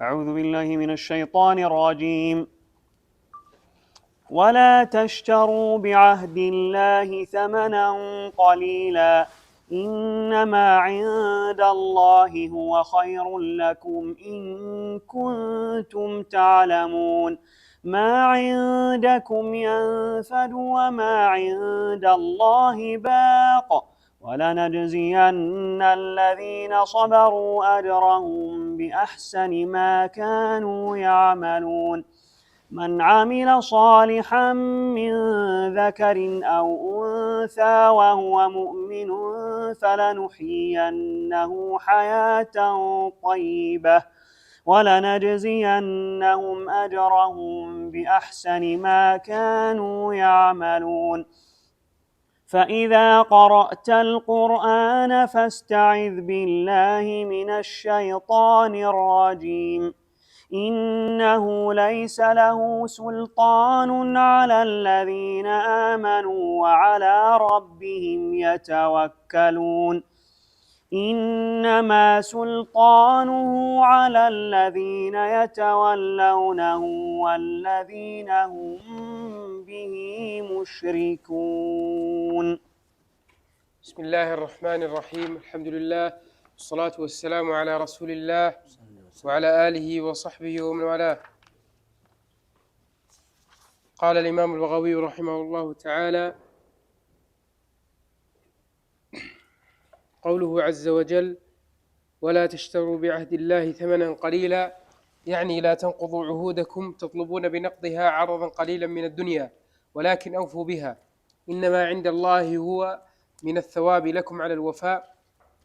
أعوذ بالله من الشيطان الرجيم. ولا تشتروا بعهد الله ثمنا قليلا إنما عند الله هو خير لكم إن كنتم تعلمون. ما عندكم ينفد وما عند الله باق ولنجزين الذين صبروا أجرهم بأحسن ما كانوا يعملون. من عمل صالحا من ذكر أو أنثى وهو مؤمن فلنحيينه حياة طيبة ولنجزينهم أجرهم بأحسن ما كانوا يعملون. فإذا قرأت القرآن فاستعذ بالله من الشيطان الرجيم. إنه ليس له سلطان على الذين آمنوا وعلى ربهم يتوكلون. إنما سلطانه على الذين يتولونه والذين هم به مشركون. بسم الله الرحمن الرحيم. الحمد لله والصلاة والسلام على رسول الله وعلى آله وصحبه ومن والاه. قال الإمام البغوي رحمه الله تعالى: قوله عز وجل: ولا تشتروا بعهد الله ثمنا قليلا، يعني لا تنقضوا عهودكم تطلبون بنقضها عرضا قليلا من الدنيا، ولكن أوفوا بها، إنما عند الله هو من الثواب لكم على الوفاء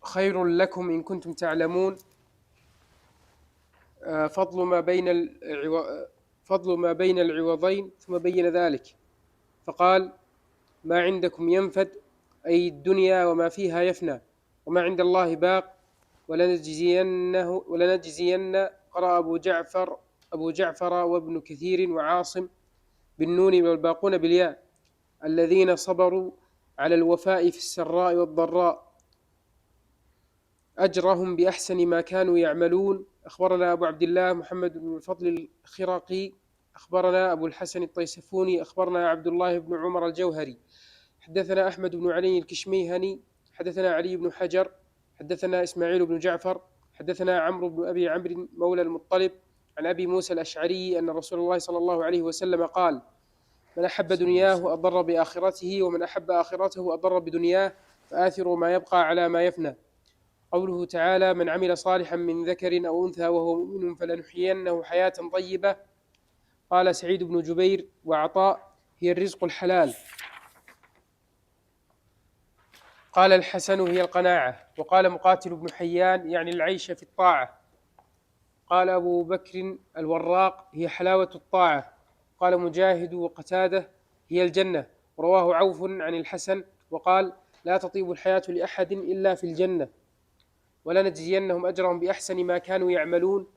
خير لكم إن كنتم تعلمون. فضل ما بين العوضين، ثم بين ذلك فقال: ما عندكم ينفد، أي الدنيا وما فيها يفنى، وما عند الله باق ولنجزين. قرأ أبو جعفر وابن كثير وعاصم بالنون والباقون بالياء: الذين صبروا على الوفاء في السراء والضراء أجرهم بأحسن ما كانوا يعملون. أخبرنا أبو عبد الله محمد بن الفضل الخرقي، أخبرنا أبو الحسن الطيسفوني، أخبرنا عبد الله بن عمر الجوهري، حدثنا أحمد بن علي الكشميهني، حدثنا علي بن حجر، حدثنا إسماعيل بن جعفر، حدثنا عمرو بن أبي عمرو مولى المطلب عن أبي موسى الأشعري أن رسول الله صلى الله عليه وسلم قال: من أحب دنياه أضر بآخرته، ومن أحب آخرته أضر بدنياه، فآثروا ما يبقى على ما يفنى. قوله تعالى: من عمل صالحا من ذكر أو أنثى وهو مؤمن فلنحيينه حياة طيبة. قال سعيد بن جبير وعطاء: هي الرزق الحلال. قال الحسن: هي القناعة. وقال مقاتل بن حيان: يعني العيش في الطاعة. قال أبو بكر الوراق: هي حلاوة الطاعة. قال مجاهد وقتادة: هي الجنة. رواه عوف عن الحسن وقال: لا تطيب الحياة لأحد إلا في الجنة، ولنجزينهم أجرهم بأحسن ما كانوا يعملون.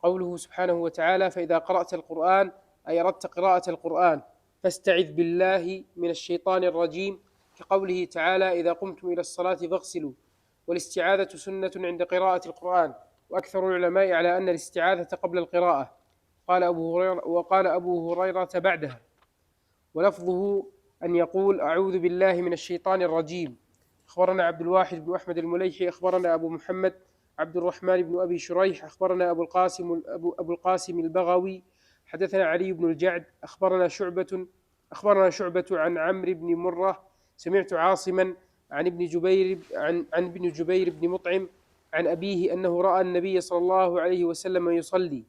قوله سبحانه وتعالى: فإذا قرأت القرآن، أي أردت قراءة القرآن، فاستعذ بالله من الشيطان الرجيم، كقوله تعالى: إذا قمتم إلى الصلاة فاغسلوا. والاستعاذة سنة عند قراءة القرآن، وأكثر العلماء على أن الاستعاذة قبل القراءة. وقال أبو هريرة بعدها. ولفظه أن يقول: أعوذ بالله من الشيطان الرجيم. أخبرنا عبد الواحد بن أحمد المليحي، أخبرنا أبو محمد عبد الرحمن بن أبي شريح، أخبرنا أبو القاسم البغوي، حدثنا علي بن الجعد، أخبرنا شعبة عن عمرو بن مرة، سمعت عاصما عن ابن جبير بن مطعم عن أبيه أنه رأى النبي صلى الله عليه وسلم يصلي،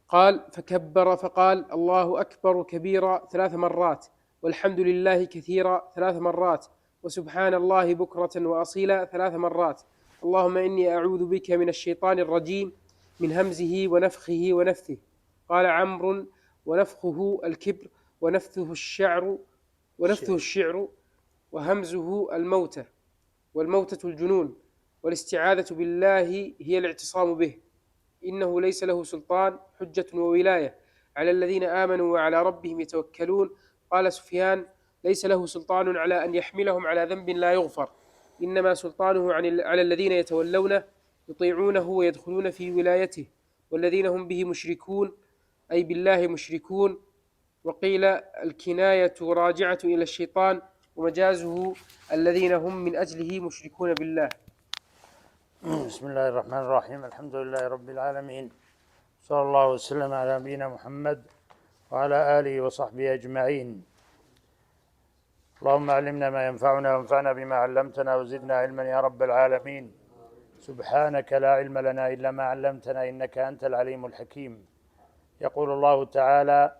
قال: فكبر فقال: الله أكبر كبيرا 3 مرات، والحمد لله كثيرا 3 مرات، وسبحان الله بكرة وأصيلا 3 مرات. اللهم إني أعوذ بك من الشيطان الرجيم، من همزه ونفخه ونفثه. قال عمرو: ونفخه الكبر، ونفثه الشعر، وهمزه الموتة، والموتة الجنون. والاستعاذة بالله هي الاعتصام به، إنه ليس له سلطان حجة وولاية على الذين آمنوا وعلى ربهم يتوكلون. قال سفيان: ليس له سلطان على أن يحملهم على ذنب لا يغفر، إنما سلطانه على الذين يتولونه يطيعونه ويدخلون في ولايته، والذين هم به مشركون أي بالله مشركون. وقيل الكناية راجعة إلى الشيطان، ومجازه الذين هم من أجله مشركون بالله. بسم الله الرحمن الرحيم. الحمد لله رب العالمين، صلى الله وسلم على نبينا محمد وعلى آله وصحبه أجمعين. اللهم علمنا ما ينفعنا وانفعنا بما علمتنا وزدنا علما يا رب العالمين. سبحانك لا علم لنا إلا ما علمتنا إنك أنت العليم الحكيم. يقول الله تعالى: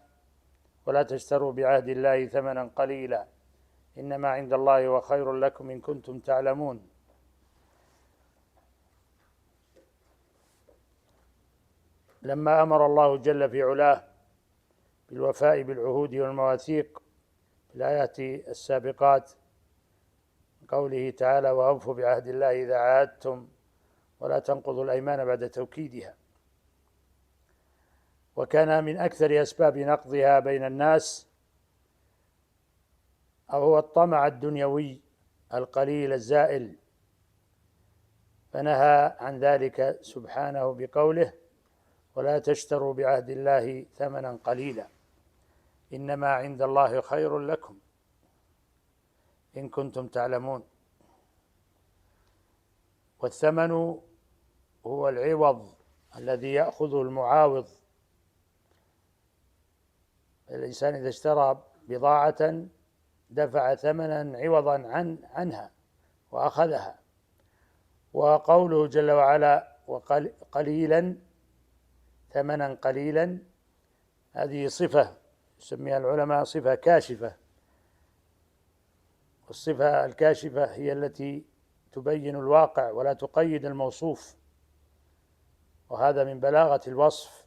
ولا تشتروا بعهد الله ثمنا قليلا إنما عند الله هو خير لكم إن كنتم تعلمون. لما أمر الله جل في علاه بالوفاء بالعهود والمواثيق في الآيات السابقات، قوله تعالى: وأوفوا بعهد الله إذا عاهدتم ولا تنقضوا الأيمان بعد توكيدها. وكان من أكثر أسباب نقضها بين الناس هو الطمع الدنيوي القليل الزائل، فنهى عن ذلك سبحانه بقوله: ولا تشتروا بعهد الله ثمنا قليلا إنما عند الله خير لكم إن كنتم تعلمون. والثمن هو العوض الذي يأخذه المعاوض. الإنسان إذا اشترى بضاعة دفع ثمنا عوضا عنها وأخذها. وقوله جل وعلا: وقليلا ثمنا قليلا، هذه صفة يسميها العلماء صفة كاشفة، والصفة الكاشفة هي التي تبين الواقع ولا تقيد الموصوف، وهذا من بلاغة الوصف،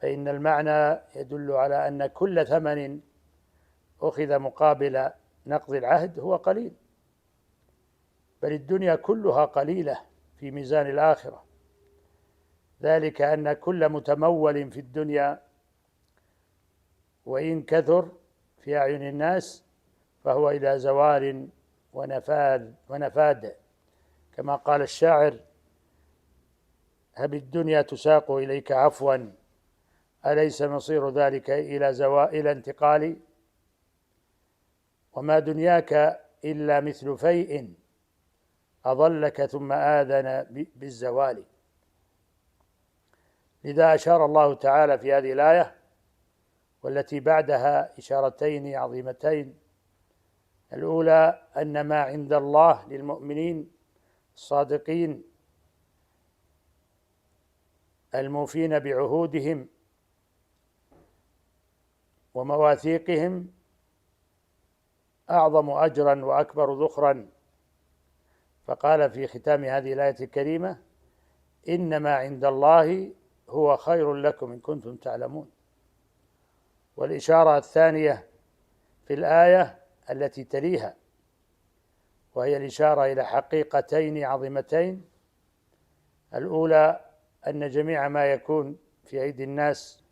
فإن المعنى يدل على أن كل ثمن أخذ مقابل نقض العهد هو قليل، بل الدنيا كلها قليلة في ميزان الآخرة، ذلك أن كل متمول في الدنيا وإن كثر في أعين الناس فهو إلى زوال ونفاد، كما قال الشاعر: هب الدنيا تساق إليك عفوا أليس مصير ذلك إلى انتقال، وما دنياك إلا مثل فيء أضلك ثم آذن بالزوال. لذا أشار الله تعالى في هذه الآية والتي بعدها إشارتين عظيمتين: الأولى أن ما عند الله للمؤمنين الصادقين الموفين بعهودهم ومواثيقهم أعظم أجرا وأكبر ذخرا، فقال في ختام هذه الآية الكريمة: إنما عند الله هو خير لكم إن كنتم تعلمون. والإشارة الثانية في الآية التي تليها، وهي الإشارة إلى حقيقتين عظيمتين: الأولى أن جميع ما يكون في أيدي الناس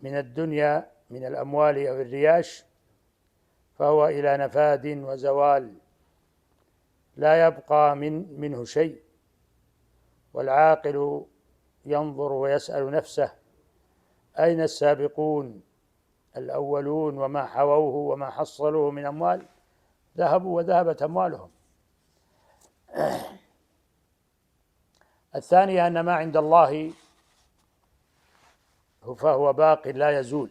من الدنيا من الأموال أو الرياش فهو إلى نفاد وزوال، لا يبقى منه شيء. والعاقل ينظر ويسأل نفسه: أين السابقون الأولون وما حووه وما حصلوه من أموال؟ ذهبوا وذهبت أموالهم. الثانية أن ما عند الله فهو باق لا يزول،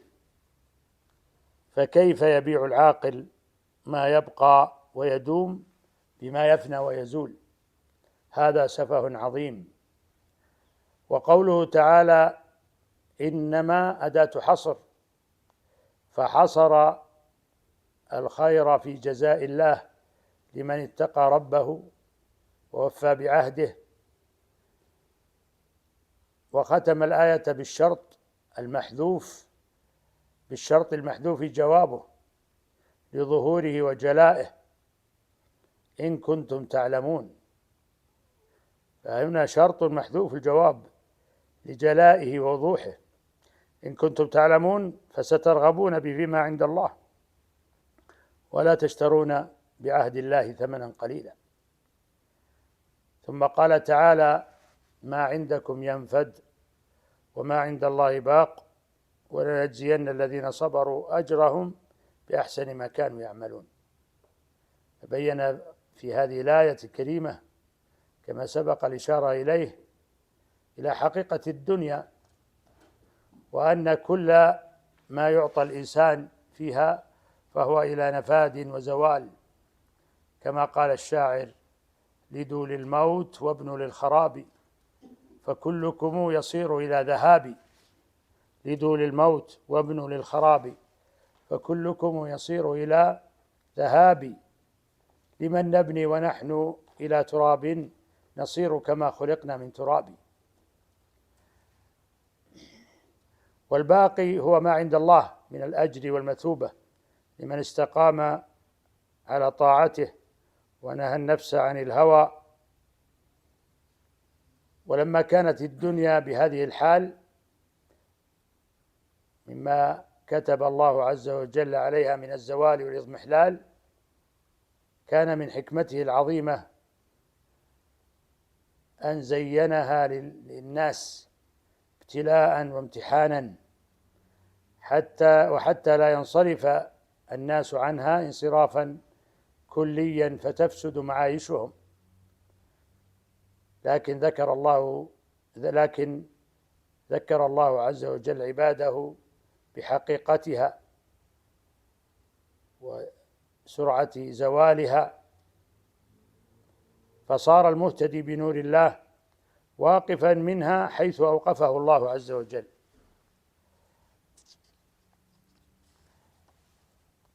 فكيف يبيع العاقل ما يبقى ويدوم بما يفنى ويزول؟ هذا سفه عظيم. وقوله تعالى: إنما أداة حصر، فحصر الخير في جزاء الله لمن اتقى ربه ووفى بعهده، وختم الآية بالشرط المحذوف جوابه لظهوره وجلائه: إن كنتم تعلمون. فهنا شرط محذوف الجواب لجلائه ووضوحه: إن كنتم تعلمون فسترغبون بما عند الله ولا تشترون بعهد الله ثمنا قليلا. ثم قال تعالى: ما عندكم ينفد وما عند الله باق ولنجزين الذين صبروا أجرهم بأحسن ما كانوا يعملون. فبين في هذه الآية الكريمة كما سبق الإشارة إليه إلى حقيقة الدنيا، وأن كل ما يعطى الإنسان فيها فهو إلى نفاد وزوال، كما قال الشاعر: لدوا للموت وابنوا للخراب فكلكم يصير إلى ذهاب. لدوا للموت وابنوا للخراب فكلكم يصير إلى ذهاب. لمن نبني ونحن إلى تراب نصير كما خلقنا من تراب. والباقي هو ما عند الله من الأجر والمثوبة لمن استقام على طاعته ونهى النفس عن الهوى. ولما كانت الدنيا بهذه الحال مما كتب الله عز وجل عليها من الزوال والإضمحلال، كان من حكمته العظيمة أن زينها للناس ابتلاء وامتحانا حتى لا ينصرف الناس عنها انصرافا كليا فتفسد معايشهم. لكن ذكر الله عز وجل عباده بحقيقتها وسرعة زوالها، فصار المهتدي بنور الله واقفا منها حيث أوقفه الله عز وجل،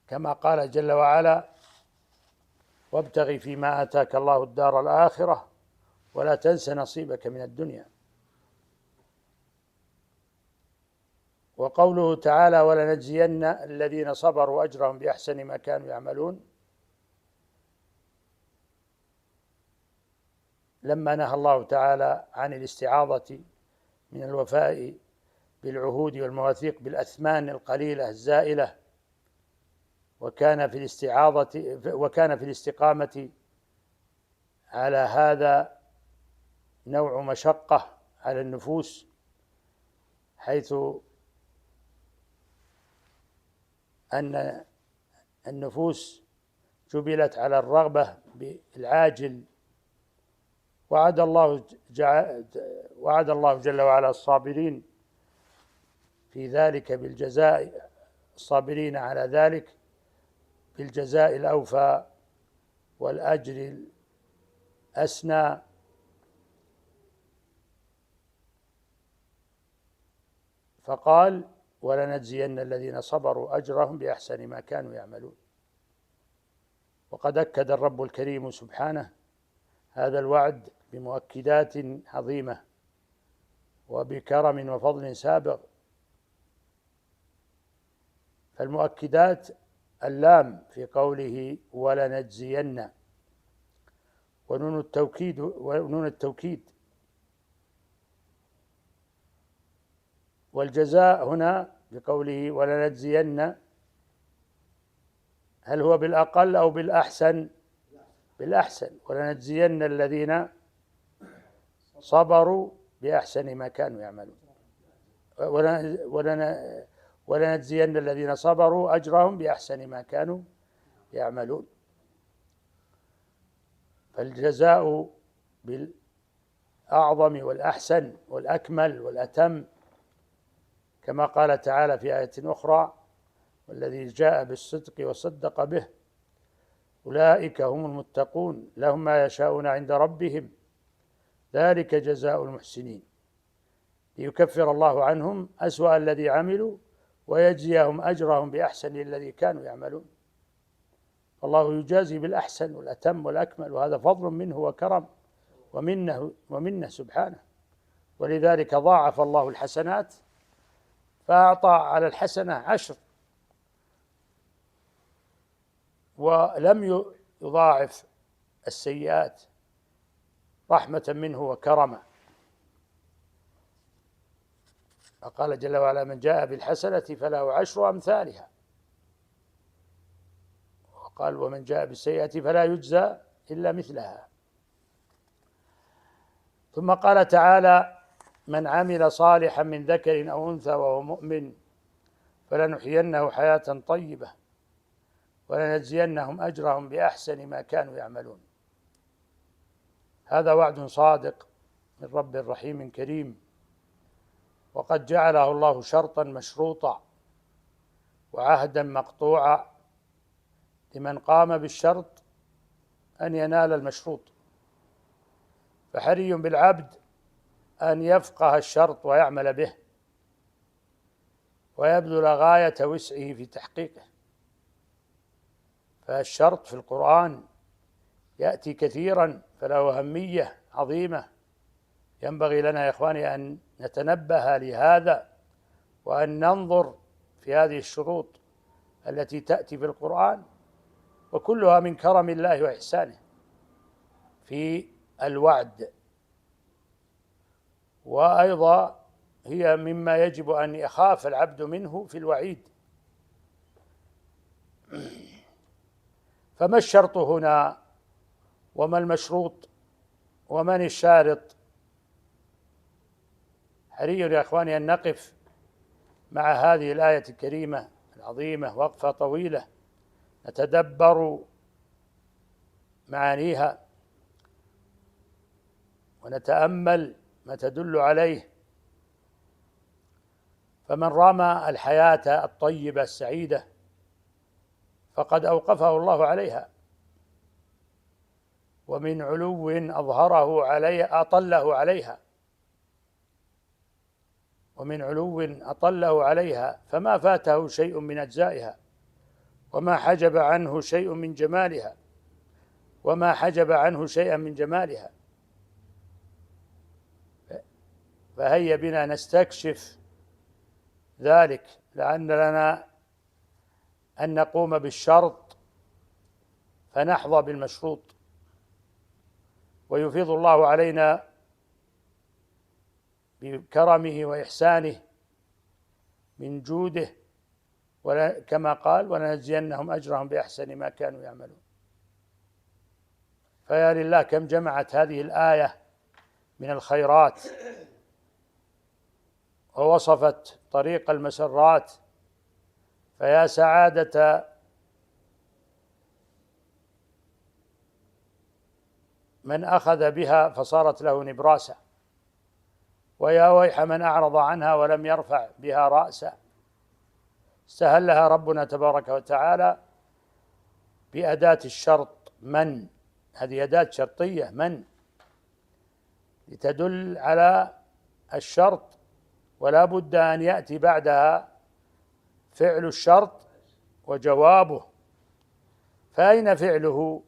كما قال جل وعلا: وابتغ فيما آتاك الله الدار الآخرة ولا تنس نصيبك من الدنيا. وقوله تعالى: ولنجزين الذين صبروا أجرهم بأحسن ما كانوا يعملون، لما نهى الله تعالى عن الاستعاضة من الوفاء بالعهود والمواثيق بالأثمان القليلة الزائلة، وكان في الاستقامة على هذا نوع مشقة على النفوس، حيث أن النفوس جبلت على الرغبة بالعاجل. وعد الله جل وعلا الصابرين في ذلك بالجزاء، الصابرين على ذلك بالجزاء الأوفى والأجر الأسنى. فقال: ولنجزين الذين صبروا أجرهم بأحسن ما كانوا يعملون. وقد أكد الرب الكريم سبحانه هذا الوعد بمؤكدات عظيمة وبكرم وفضل سابق. فالمؤكدات اللام في قوله ولنجزين، ونون التوكيد، والجزاء هنا بقوله ولنجزين، هل هو بالأقل أو بالأحسن؟ بالأحسن. ولنجزين الذين صبروا بأحسن ما كانوا يعملون. ولنجزين الذين صبروا أجرهم بأحسن ما كانوا يعملون. فالجزاء بالأعظم والأحسن والأكمل والأتم، كما قال تعالى في آية أخرى: والذي جاء بالصدق وصدق به أولئك هم المتقون لهم ما يشاءون عند ربهم ذلك جزاء المحسنين، ليكفر الله عنهم أسوأ الذي عملوا ويجزيهم أجرهم بأحسن الذي كانوا يعملون. الله يجازي بالأحسن والأتم والأكمل، وهذا فضل منه وكرم ومنه سبحانه. ولذلك ضاعف الله الحسنات فأعطى على الحسنة 10، ولم يضاعف السيئات رحمة منه وكرما. فقال جل وعلا: من جاء بالحسنة فله 10 أمثالها. وقال: ومن جاء بالسيئة فلا يجزى إلا مثلها. ثم قال تعالى: من عمل صالحا من ذكر أو أنثى وهو مؤمن فلنحيينه حياة طيبة ولنجزينهم أجرهم بأحسن ما كانوا يعملون. هذا وعد صادق من رب رحيم كريم، وقد جعله الله شرطا مشروطا وعهدا مقطوعا لمن قام بالشرط أن ينال المشروط. فحري بالعبد أن يفقه الشرط ويعمل به ويبذل غاية وسعه في تحقيقه. فالشرط في القرآن يأتي كثيرا، فله أهمية عظيمة. ينبغي لنا يا إخواني أن نتنبه لهذا وأن ننظر في هذه الشروط التي تأتي في القرآن، وكلها من كرم الله وإحسانه في الوعد، وأيضا هي مما يجب أن يخاف العبد منه في الوعيد. فما الشرط هنا وما المشروط ومن الشارط؟ حري يا إخواني أن نقف مع هذه الآية الكريمة العظيمة وقفة طويلة نتدبر معانيها ونتأمل ما تدل عليه. فمن رام الحياة الطيبة السعيدة فقد أوقفه الله عليها، ومن علو أظهره عليه أطله عليها، ومن علو أطله عليها فما فاته شيء من أجزائها، وما حجب عنه شيء من جمالها، وما حجب عنه شيئا من جمالها. فهيا بنا نستكشف ذلك، لأن لنا أن نقوم بالشرط فنحظى بالمشروط. ويفيض الله علينا بكرمه وإحسانه من جوده، كما قال: ولنجزينهم أجرهم بأحسن ما كانوا يعملون. فيا لله كم جمعت هذه الآية من الخيرات، ووصفت طريق المسرات. فيا سعادة من أخذ بها فصارت له نبراسا، ويا ويح من أعرض عنها ولم يرفع بها رأسا. استهلها ربنا تبارك وتعالى بأداة الشرط من، هذه أداة شرطية من، لتدل على الشرط، ولا بد أن يأتي بعدها فعل الشرط وجوابه. فأين فعله؟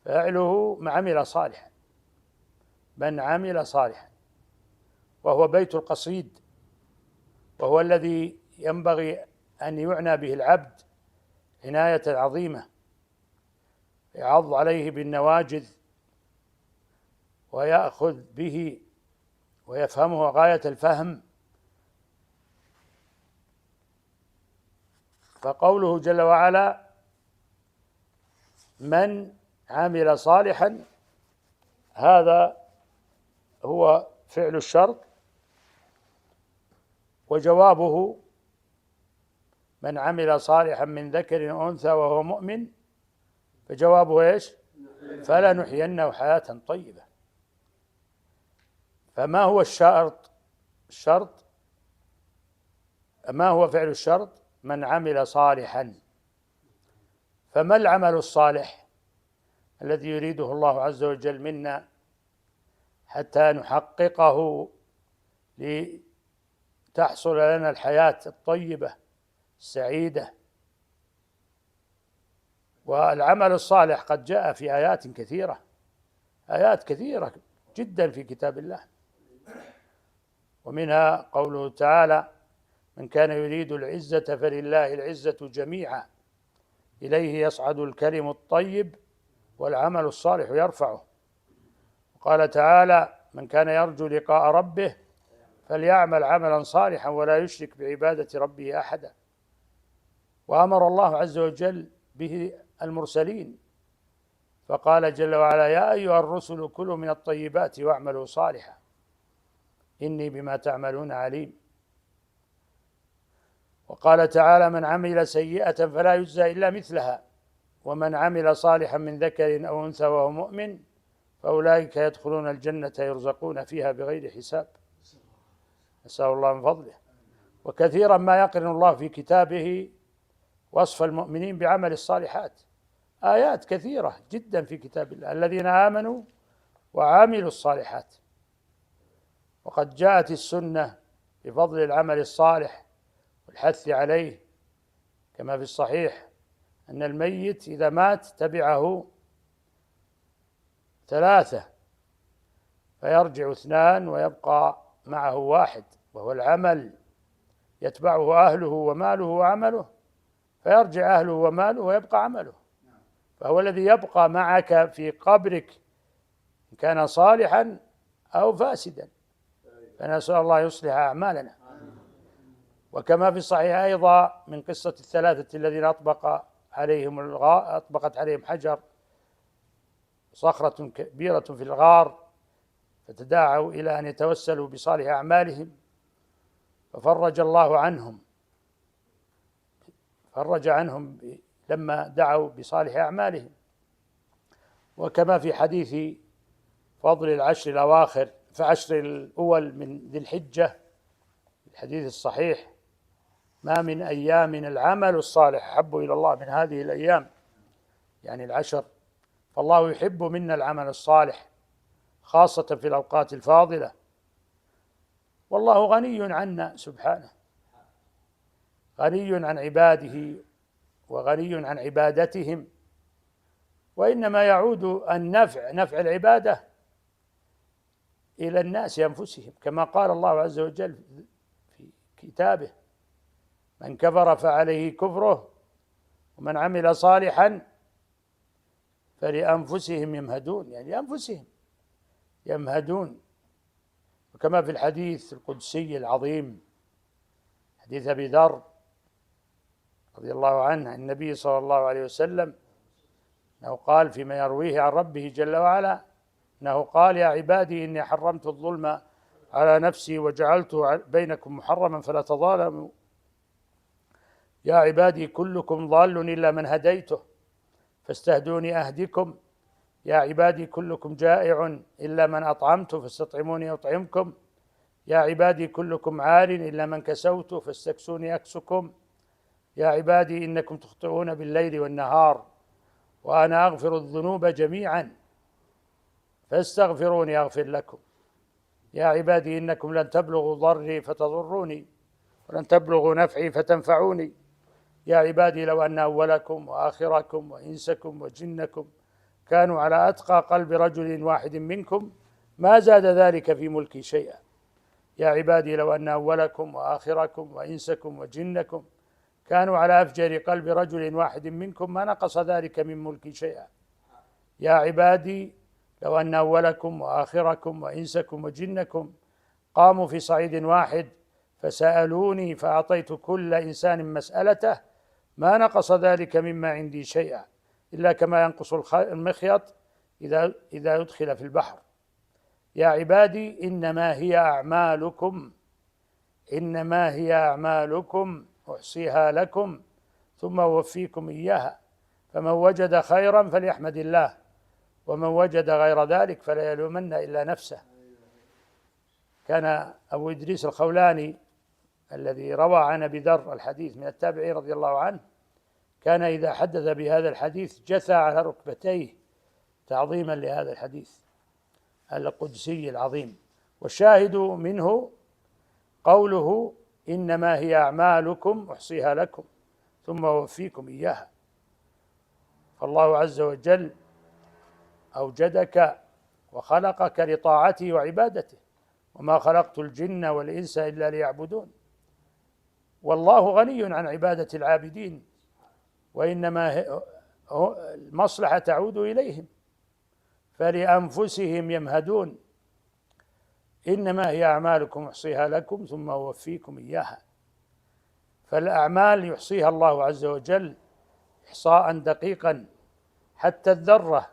فعله من عمل صالحا، من عمل صالحا، وهو بيت القصيد، وهو الذي ينبغي أن يعنى به العبد عناية عظيمة، يعض عليه بالنواجذ ويأخذ به ويفهمه غاية الفهم. فقوله جل وعلا: من عمل صالحا، هذا هو فعل الشرط، وجوابه: من عمل صالحا من ذكر أو أنثى وهو مؤمن فجوابه إيش؟ فلنحيينه حياة طيبة. فما هو الشرط؟ ما هو فعل الشرط؟ من عمل صالحا. فما العمل الصالح الذي يريده الله عز وجل منا حتى نحققه لتحصل لنا الحياة الطيبة السعيدة؟ والعمل الصالح قد جاء في آيات كثيرة، آيات كثيرة جدا في كتاب الله، ومنها قوله تعالى: من كان يريد العزة فلله العزة جميعا إليه يصعد الكلم الطيب والعمل الصالح يرفعه. وقال تعالى: من كان يرجو لقاء ربه فليعمل عملا صالحا ولا يشرك بعبادة ربه أحدا. وأمر الله عز وجل به المرسلين، فقال جل وعلا: يا أيها الرسل كلوا من الطيبات واعملوا صالحا إني بما تعملون عليم. وقال تعالى: من عمل سيئة فلا يجزى إلا مثلها ومن عمل صالحا من ذكر أو أنثى وهو مؤمن فأولئك يدخلون الجنة يرزقون فيها بغير حساب. نسأل الله من فضله. وكثيرا ما يقرن الله في كتابه وصف المؤمنين بعمل الصالحات، آيات كثيرة جدا في كتاب الله: الذين آمنوا وعملوا الصالحات. وقد جاءت السنة بفضل العمل الصالح والحث عليه، كما في الصحيح أن الميت إذا مات تبعه 3 فيرجع 2 ويبقى معه 1، وهو العمل، يتبعه أهله وماله وعمله، فيرجع أهله وماله ويبقى عمله، فهو الذي يبقى معك في قبرك إن كان صالحا أو فاسدا، فنسأل الله يصلح أعمالنا. وكما في الصحيح أيضا من قصة ال3 الذين أطبقت عليهم حجر صخرة كبيرة في الغار، فتداعوا إلى أن يتوسلوا بصالح أعمالهم ففرج الله عنهم، فرج عنهم لما دعوا بصالح أعمالهم. وكما في حديث فضل العشر الأواخر في 10 الأول من ذي الحجة، الحديث الصحيح: ما من أيام العمل الصالح أحب إلى الله من هذه الأيام، يعني ال10، فالله يحب منا العمل الصالح خاصة في الأوقات الفاضلة، والله غني عنا سبحانه، غني عن عباده وغني عن عبادتهم، وإنما يعود نفع العبادة إلى الناس أنفسهم، كما قال الله عز وجل في كتابه: من كفر فعليه كفره ومن عمل صالحا فلأنفسهم يمهدون، يعني لأنفسهم يمهدون. وكما في الحديث القدسي العظيم، حديث أبي ذر رضي الله عنه عن النبي صلى الله عليه وسلم أنه قال فيما يرويه عن ربه جل وعلا أنه قال: يا عبادي إني حرمت الظلم على نفسي وجعلته بينكم محرما فلا تظالموا، يا عبادي كلكم ضال إلا من هديته فاستهدوني أهدكم، يا عبادي كلكم جائع إلا من أطعمته فاستطعموني أطعمكم، يا عبادي كلكم عار إلا من كسوته فاستكسوني أكسكم، يا عبادي إنكم تخطئون بالليل والنهار وأنا أغفر الذنوب جميعا فاستغفروني أغفر لكم، يا عبادي إنكم لن تبلغوا ضري فتضروني ولن تبلغوا نفعي فتنفعوني، يا عبادي لو أن أولكم وآخركم وإنسكم وجنكم كانوا على أتقى قلب رجل واحد منكم ما زاد ذلك في ملكي شيئا، يا عبادي لو أن أولكم وآخركم وإنسكم وجنكم كانوا على أفجر قلب رجل واحد منكم ما نقص ذلك من ملكي شيئا، يا عبادي لو أن أولكم وآخركم وإنسكم وجنكم قاموا في صعيد واحد فسألوني فأعطيت كل إنسان مسألته ما نقص ذلك مما عندي شيئا إلا كما ينقص المخيط إذا يدخل في البحر، يا عبادي إنما هي أعمالكم أحصيها لكم ثم أوفيكم إياها، فمن وجد خيرا فليحمد الله ومن وجد غير ذلك فلا يلومن إلا نفسه. كان أبو إدريس الخولاني الذي روى عن أبي ذر الحديث من التابعين رضي الله عنه كان إذا حدث بهذا الحديث جثى على ركبتيه تعظيما لهذا الحديث القدسي العظيم. والشاهد منه قوله: إنما هي أعمالكم أحصيها لكم ثم أوفيكم إياها. فالله عز وجل أوجدك وخلقك لطاعته وعبادته، وما خلقت الجن والإنس إلا ليعبدون، والله غني عن عبادة العابدين، وإنما المصلحة تعود إليهم فلأنفسهم يمهدون، إنما هي أعمالكم أحصيها لكم ثم أوفيكم إياها. فالأعمال يحصيها الله عز وجل إحصاء دقيقا حتى الذرة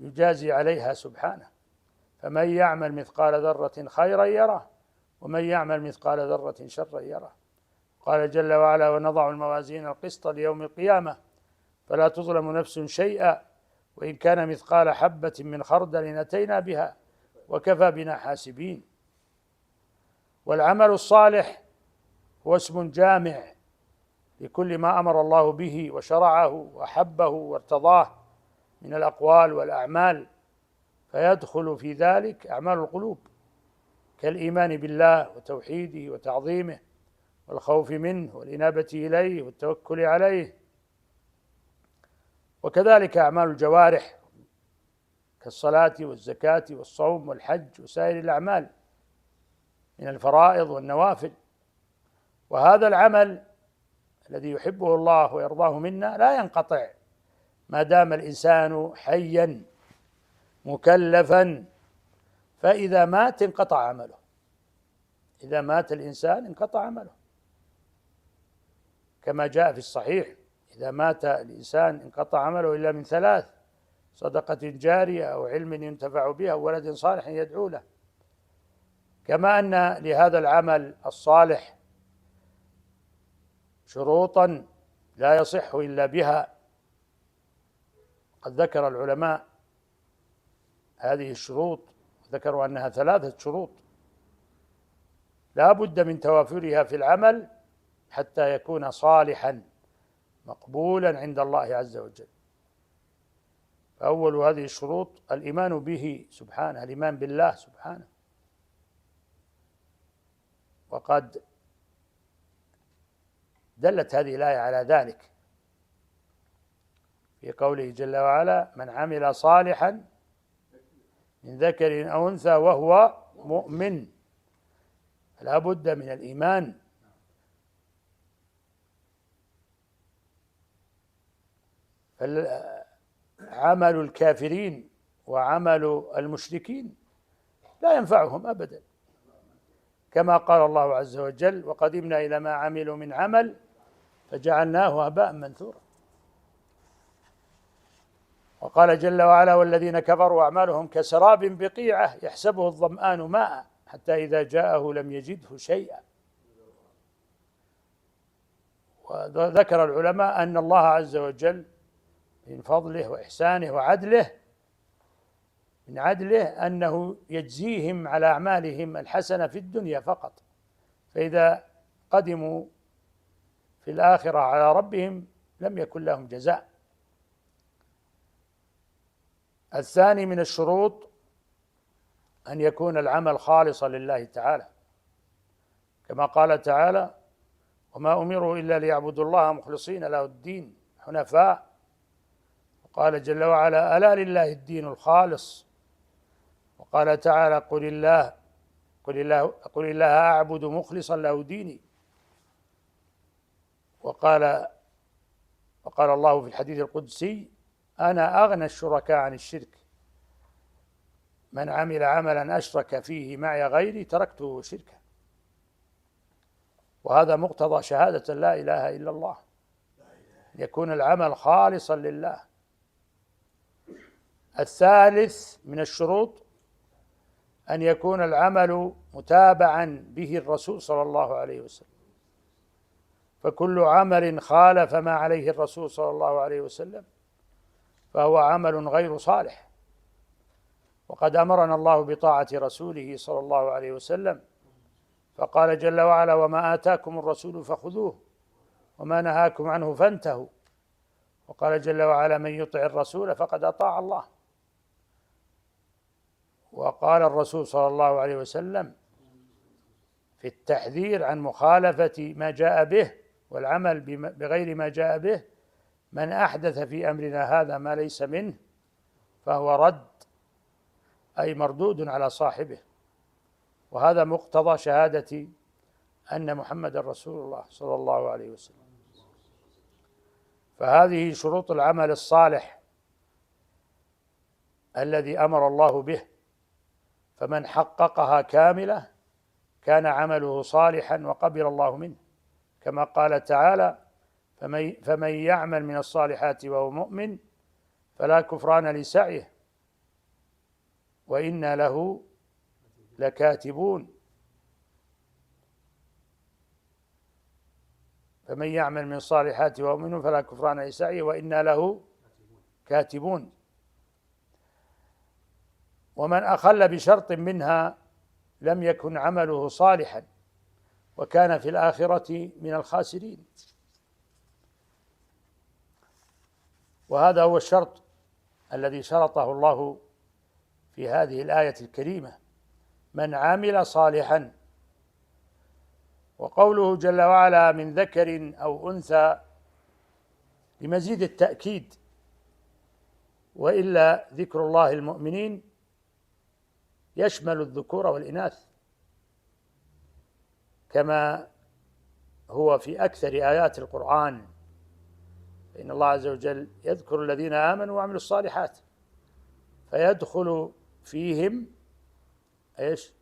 يجازي عليها سبحانه. فمن يعمل مثقال ذرة خيرا يره، ومن يعمل مثقال ذرة شرا يره. قال جل وعلا: ونضع الموازين القسط ليوم القيامة فلا تظلم نفس شيئا وإن كان مثقال حبة من خردل أتينا بها وكفى بنا حاسبين. والعمل الصالح هو اسم جامع لكل ما أمر الله به وشرعه وأحبه وارتضاه من الأقوال والأعمال، فيدخل في ذلك أعمال القلوب كالإيمان بالله وتوحيده وتعظيمه والخوف منه والإنابة إليه والتوكل عليه، وكذلك أعمال الجوارح كالصلاة والزكاة والصوم والحج وسائر الأعمال من الفرائض والنوافل. وهذا العمل الذي يحبه الله ويرضاه منا لا ينقطع ما دام الإنسان حيا مكلفا، فإذا مات انقطع عمله. إذا مات الإنسان انقطع عمله، كما جاء في الصحيح: إذا مات الإنسان انقطع عمله إلا من ثلاث: صدقة جارية أو علم ينتفع به أو ولد صالح يدعو له. كما أن لهذا العمل الصالح شروطا لا يصح إلا بها. قد ذكر العلماء هذه الشروط، ذكروا أنها 3 شروط لا بد من توافرها في العمل حتى يكون صالحا مقبولا عند الله عز وجل. فأول هذه الشروط الإيمان به سبحانه، الإيمان بالله سبحانه. وقد دلت هذه الآية على ذلك في قوله جل وعلا: من عمل صالحا من ذكر أو أنثى وهو مؤمن. لا بد من الإيمان. عمل الكافرين وعمل المشركين لا ينفعهم أبدا، كما قال الله عز وجل: وقدمنا إلى ما عملوا من عمل فجعلناه هباء منثورا. وقال جل وعلا: والذين كفروا أعمالهم كسراب بقيعة يحسبه الظمآن ماء حتى إذا جاءه لم يجده شيئا. وذكر العلماء أن الله عز وجل من فضله وإحسانه وعدله، من عدله أنه يجزيهم على أعمالهم الحسنة في الدنيا فقط، فإذا قدموا في الآخرة على ربهم لم يكن لهم جزاء. الثاني من الشروط أن يكون العمل خالصا لله تعالى، كما قال تعالى: وما أمروا إلا ليعبدوا الله مخلصين له الدين حنفاء. وقال جل وعلا: ألا لله الدين الخالص. وقال تعالى: قل الله أعبد مخلصا له ديني. وقال الله في الحديث القدسي: أنا أغنى الشركاء عن الشرك، من عمل عملا أشرك فيه معي غيري تركته وشركه. وهذا مقتضى شهادة لا إله إلا الله، يكون العمل خالصا لله. الثالث من الشروط أن يكون العمل متابعا به الرسول صلى الله عليه وسلم، فكل عمل خالف ما عليه الرسول صلى الله عليه وسلم فهو عمل غير صالح. وقد أمرنا الله بطاعة رسوله صلى الله عليه وسلم، فقال جل وعلا: وما آتاكم الرسول فخذوه وما نهاكم عنه فانتهوا. وقال جل وعلا: من يطع الرسول فقد أطاع الله. وقال الرسول صلى الله عليه وسلم في التحذير عن مخالفة ما جاء به والعمل بغير ما جاء به: من أحدث في أمرنا هذا ما ليس منه فهو رد، أي مردود على صاحبه. وهذا مقتضى شهادة أن محمد رسول الله صلى الله عليه وسلم. فهذه شروط العمل الصالح الذي أمر الله به، فمن حققها كاملة كان عمله صالحا وقبل الله منه، كما قال تعالى: فمن يعمل من الصالحات وهو مؤمن فلا كفران لسعيه وإنا له لكاتبون. فمن يعمل من الصالحات وهو مؤمن فلا كفران لسعيه وإنا له كاتبون. ومن أخل بشرط منها لم يكن عمله صالحا وكان في الآخرة من الخاسرين. وهذا هو الشرط الذي شرطه الله في هذه الآية الكريمة: من عمل صالحا. وقوله جل وعلا من ذكر أو أنثى لمزيد التأكيد، وإلا ذكر الله المؤمنين يشمل الذكور والإناث كما هو في أكثر آيات القرآن، فإن الله عز وجل يذكر الذين آمنوا وعملوا الصالحات فيدخل فيهم إيش؟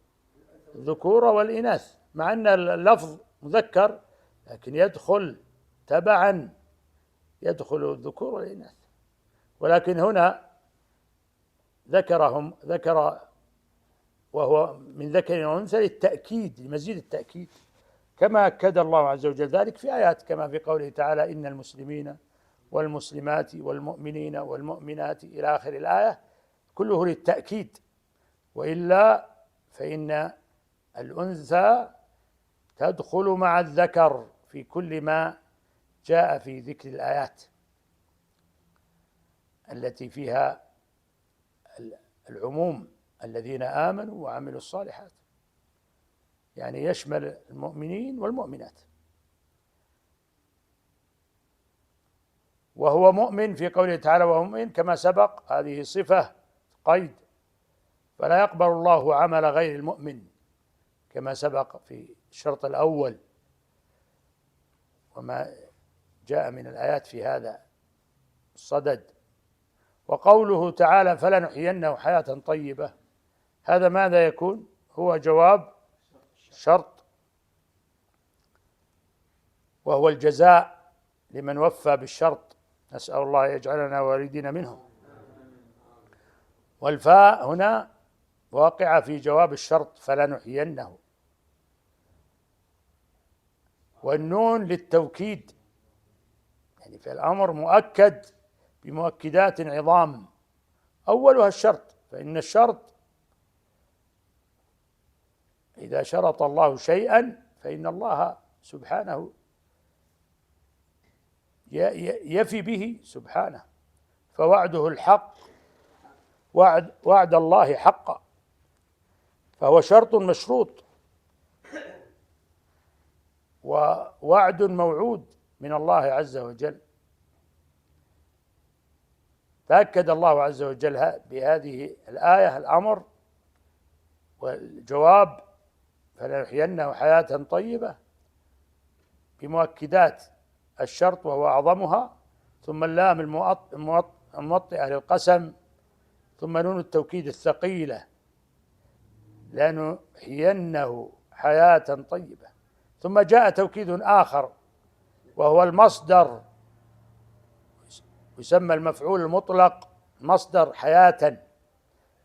الذكور والإناث، مع أن اللفظ مذكر لكن يدخل تبعا، يدخل الذكور والإناث. ولكن هنا ذكر وهو من ذكر وأنثى للتأكيد، لمزيد التأكيد، كما أكد الله عز وجل ذلك في آيات كما في قوله تعالى: إن المسلمين والمسلمات والمؤمنين والمؤمنات إلى آخر الآية، كله للتأكيد. وإلا فإن الأنثى تدخل مع الذكر في كل ما جاء في ذكر الآيات التي فيها العموم: الذين آمنوا وعملوا الصالحات، يعني يشمل المؤمنين والمؤمنات. وهو مؤمن في قوله تعالى وهو مؤمن كما سبق، هذه صفة قيد، فلا يقبل الله عمل غير المؤمن كما سبق في الشرط الأول وما جاء من الآيات في هذا الصدد. وقوله تعالى فلنحيينه حياة طيبة، هذا ماذا يكون؟ هو جواب شرط، وهو الجزاء لمن وفى بالشرط، نسأل الله يجعلنا والدينا منهم. والفاء هنا واقعة في جواب الشرط فلنحيينه، والنون للتوكيد، يعني في الأمر مؤكد بمؤكدات عظام، أولها الشرط، فإن الشرط إذا شرط الله شيئا فإن الله سبحانه يفي به سبحانه، فوعده الحق، وعد الله حقا، فهو شرط مشروط ووعد موعود من الله عز وجل. فأكد الله عز وجل بهذه الآية الأمر والجواب فلنحيينه حياة طيبة بمؤكدات الشرط وهو أعظمها، ثم اللام الموطئة للقسم، ثم نون التوكيد الثقيلة لنحيينه حياة طيبة، ثم جاء توكيد آخر وهو المصدر، يسمى المفعول المطلق مصدر حياة،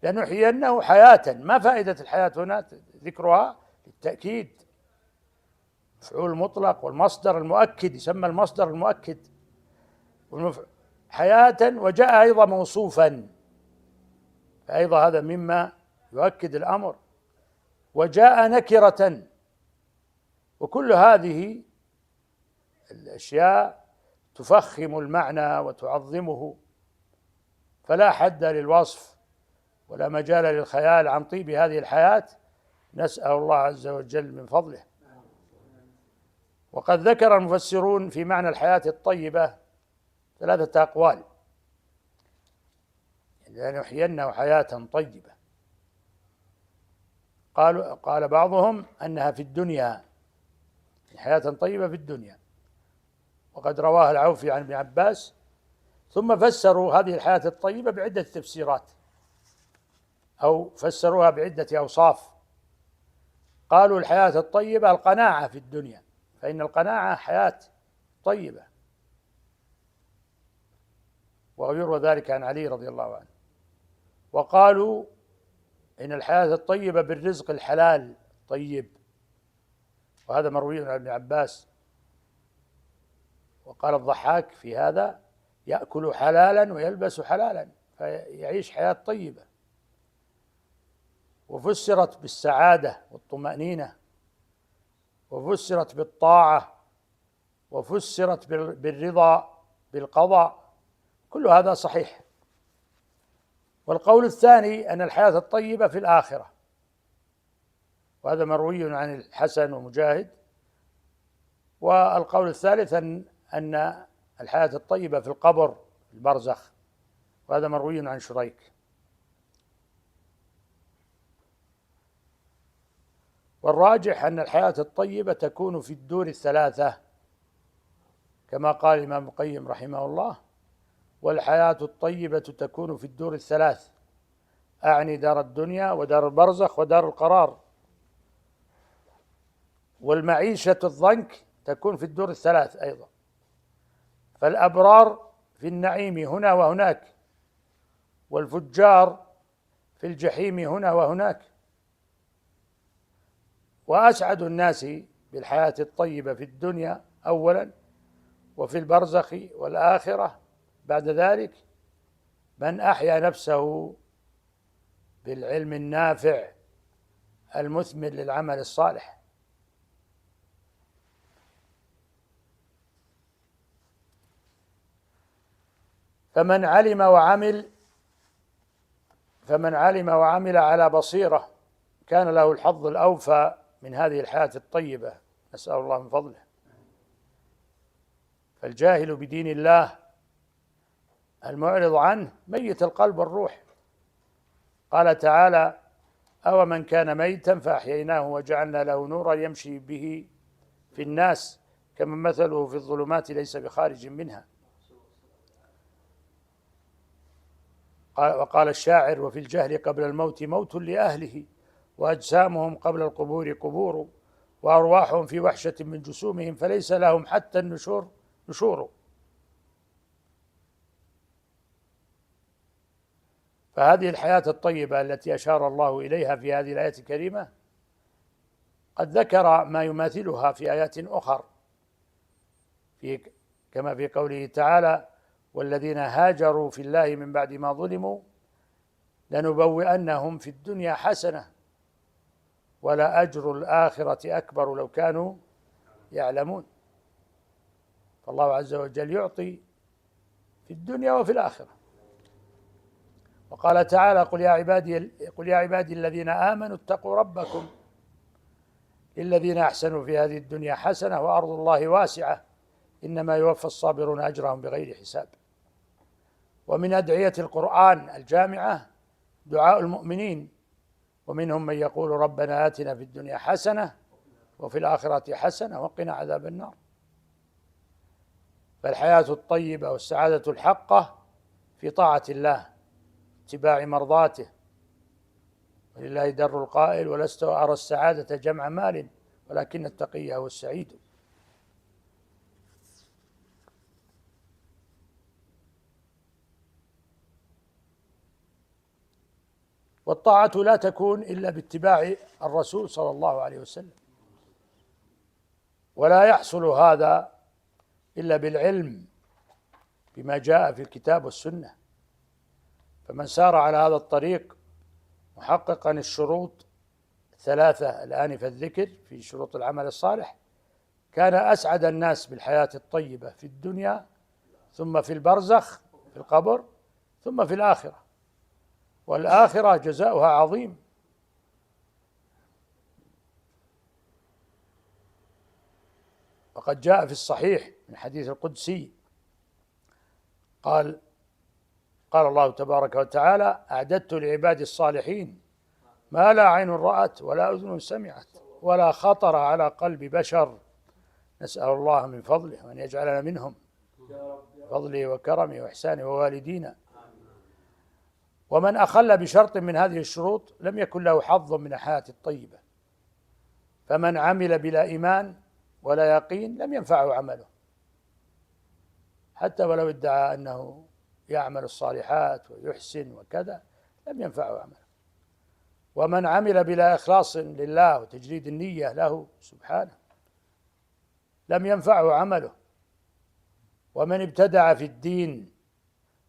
لنحيينه حياة. ما فائدة الحياة هنا؟ ذكرها للتأكيد، مفعول مطلق والمصدر المؤكد يسمى المصدر المؤكد حياة، وجاء أيضا موصوفا، فأيضا هذا مما يؤكد الأمر، وجاء نكرة. وكل هذه الأشياء تفخم المعنى وتعظمه، فلا حد للوصف ولا مجال للخيال عن طيب هذه الحياة، نسأل الله عز وجل من فضله. وقد ذكر المفسرون في معنى الحياة الطيبة 3 أقوال: لنحيينه حياة طيبة. قال بعضهم أنها في الدنيا، حياة طيبة في الدنيا، وقد رواها العوفي عن ابن عباس. ثم فسروا هذه الحياة الطيبة بعدة تفسيرات، أو فسروها بعدة أوصاف. قالوا الحياة الطيبة القناعة في الدنيا، فإن القناعة حياة طيبة، ويروى ذلك عن علي رضي الله عنه. وقالوا إن الحياة الطيبة بالرزق الحلال طيب، وهذا مروي عن ابن عباس. وقال الضحاك في هذا: يأكل حلالا ويلبس حلالا، فيعيش حياة طيبة. وفسرت بالسعادة والطمأنينة، وفسرت بالطاعة، وفسرت بالرضا بالقضاء، كل هذا صحيح. والقول الثاني أن الحياة الطيبة في الآخرة، وهذا مروي عن الحسن ومجاهد. والقول الثالث أن الحياة الطيبة في القبر، في البرزخ، وهذا مروي عن شريك. والراجح أن الحياة الطيبة تكون في الدور الثلاثة، كما قال الإمام القيم رحمه الله: والحياة الطيبة تكون في الدور الثلاث، أعني دار الدنيا ودار البرزخ ودار القرار. والمعيشة الضنك تكون في الدور الثلاث أيضا، فالأبرار في النعيم هنا وهناك، والفجار في الجحيم هنا وهناك. وأسعد الناس بالحياة الطيبة في الدنيا أولا، وفي البرزخ والآخرة بعد ذلك، من أحيا نفسه بالعلم النافع المثمر للعمل الصالح. فمن علم وعمل على بصيرة كان له الحظ الأوفى من هذه الحياة الطيبة، نسأل الله من فضله. فالجاهل بدين الله المعرض عنه ميت القلب والروح. قال تعالى: أو من كان ميتا فأحييناه وجعلنا له نورا يمشي به في الناس كمن مثله في الظلمات ليس بخارج منها. وقال الشاعر: وفي الجهل قبل الموت موت لأهله، وأجسامهم قبل القبور قبور، وأرواحهم في وحشة من جسومهم فليس لهم حتى النشور نشور. فهذه الحياة الطيبة التي أشار الله إليها في هذه الآية الكريمة قد ذكر ما يماثلها في آيات أخر، كما في قوله تعالى: والذين هاجروا في الله من بعد ما ظلموا لنبوئنهم في الدنيا حسنة ولأجر الآخرة أكبر لو كانوا يعلمون. فالله عز وجل يعطي في الدنيا وفي الآخرة. وقال تعالى: قل يا عبادي الذين آمنوا اتقوا ربكم للذين أحسنوا في هذه الدنيا حسنة وأرض الله واسعة إنما يوفى الصابرون أجرهم بغير حساب. ومن أدعية القرآن الجامعة دعاء المؤمنين، ومنهم من يقول ربنا آتنا في الدنيا حسنة وفي الآخرة حسنة وقنا عذاب النار. فالحياة الطيبة والسعادة الحقة في طاعة الله، اتباع مرضاته. ولله در القائل: ولست أرى السعادة جمع مال ولكن التقي هو السعيد. والطاعة لا تكون إلا باتباع الرسول صلى الله عليه وسلم، ولا يحصل هذا إلا بالعلم بما جاء في الكتاب والسنة. فمن سار على هذا الطريق محققا الشروط الثلاثة الآنفة الذكر في شروط العمل الصالح كان أسعد الناس بالحياة الطيبة في الدنيا، ثم في البرزخ في القبر، ثم في الآخرة. والآخرة جزاؤها عظيم. وقد جاء في الصحيح من حديث القدسي قال الله تبارك وتعالى: أعددت لعبادي الصالحين ما لا عين رأت ولا أذن سمعت ولا خطر على قلب بشر. نسأل الله من فضله وأن يجعلنا منهم فضله وكرمه وإحسانه ووالدينا. ومن أخل بشرط من هذه الشروط لم يكن له حظ من الحياة الطيبة. فمن عمل بلا إيمان ولا يقين لم ينفعه عمله، حتى ولو ادعى أنه يعمل الصالحات ويحسن وكذا لم ينفعه عمله. ومن عمل بلا إخلاص لله وتجريد النية له سبحانه لم ينفعه عمله. ومن ابتدع في الدين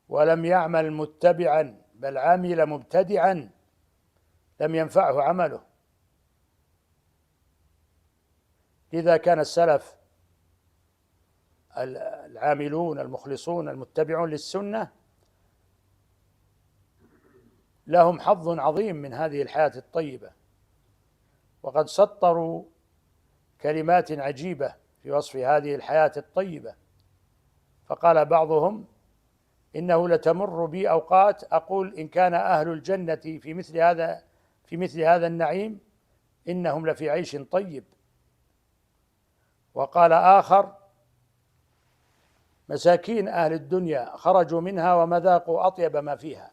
ولم يعمل متبعا بل عمل مبتدعا لم ينفعه عمله. لذا كان السلف العاملون المخلصون المتبعون للسنة لهم حظ عظيم من هذه الحياة الطيبة، وقد سطروا كلمات عجيبة في وصف هذه الحياة الطيبة. فقال بعضهم: إنه لتمر بي أوقات أقول إن كان أهل الجنة في مثل هذا النعيم إنهم لفي عيش طيب. وقال آخر: مساكين أهل الدنيا خرجوا منها وما ذاقوا أطيب ما فيها.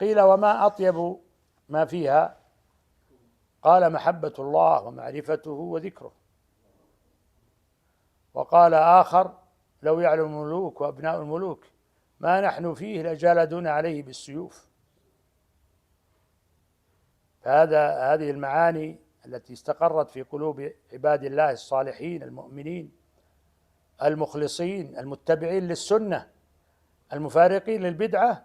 قيل: وما أطيب ما فيها؟ قال: محبة الله ومعرفته وذكره. وقال آخر: لو يعلم الملوك وأبناء الملوك ما نحن فيه لجالدون عليه بالسيوف. هذه المعاني التي استقرت في قلوب عباد الله الصالحين المؤمنين المخلصين المتبعين للسنة المفارقين للبدعة،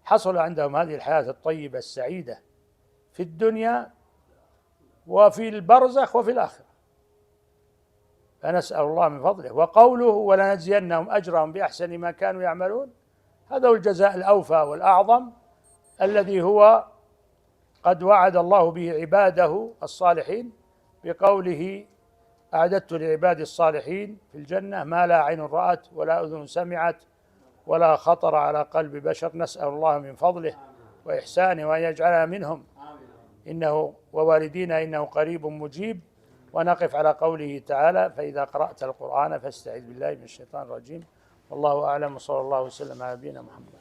حصل عندهم هذه الحياة الطيبة السعيدة في الدنيا وفي البرزخ وفي الآخرة. فنسأل الله من فضله. وقوله: ولنجزينهم أجرهم بأحسن ما كانوا يعملون، هذا هو الجزاء الأوفى والأعظم الذي هو قد وعد الله به عباده الصالحين بقوله: أعددت لعبادي الصالحين في الجنة ما لا عين رأت ولا أذن سمعت ولا خطر على قلب بشر. نسأل الله من فضله وإحسانه وأن يجعلنا منهم إنه ووالدينا إنه قريب مجيب. ونقف على قوله تعالى: فإذا قرأت القرآن فاستعذ بالله من الشيطان الرجيم. والله أعلم، وصلى الله وسلم على نبينا محمد.